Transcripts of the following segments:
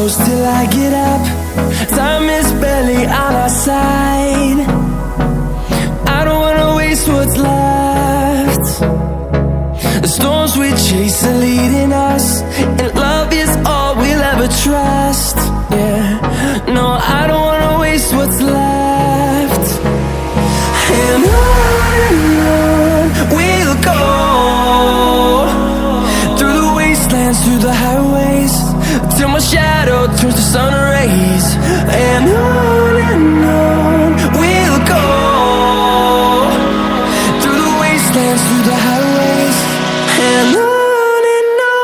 close till I get up. Time is barely on our side. I don't wanna waste what's left. The storms we chase are leading us, and love is all we'll ever trust. Yeah, no, I don't wanna waste what's left. And on we'll go, through the wastelands, through the highways, till my shadow turns to sun rays. And on we'll go, through the wastelands, through the highways, and on we'll go.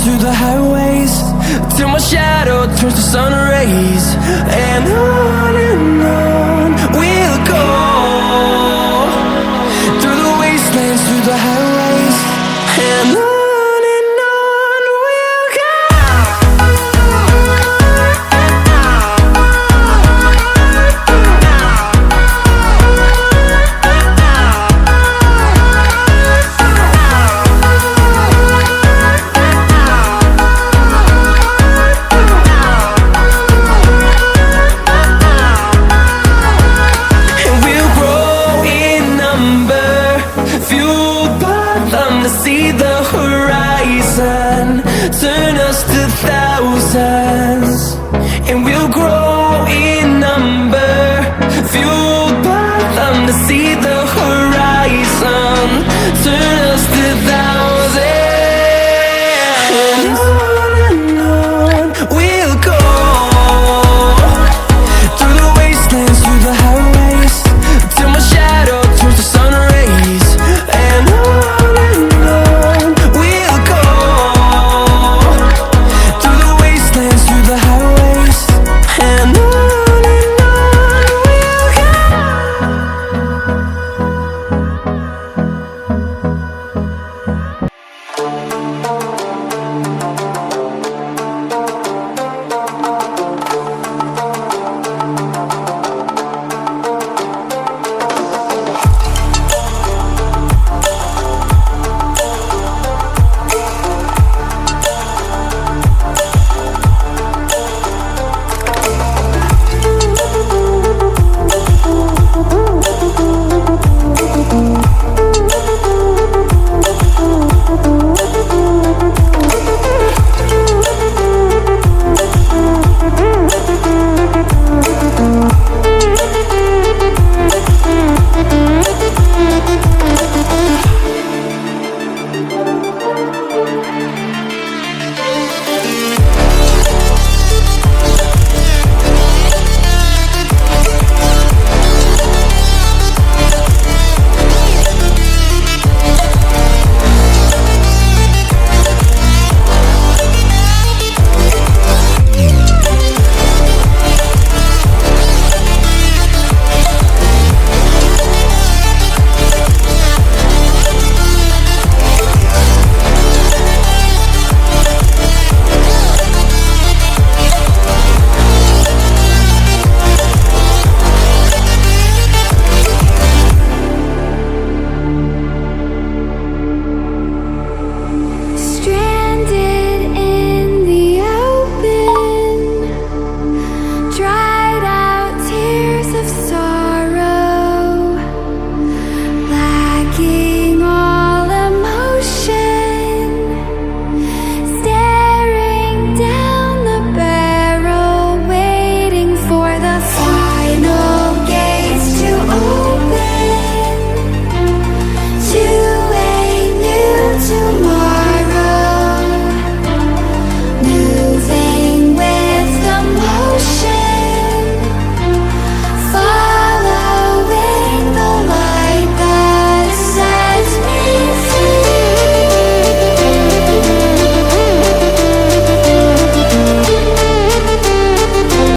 Through the highways, till my shadow turns to sun rays. And on we'll go, through the wastelands, through the highways, and on we'll go. See the horizon turn us to thousands, and we'll grow in number, fueled by them to see the horizon turn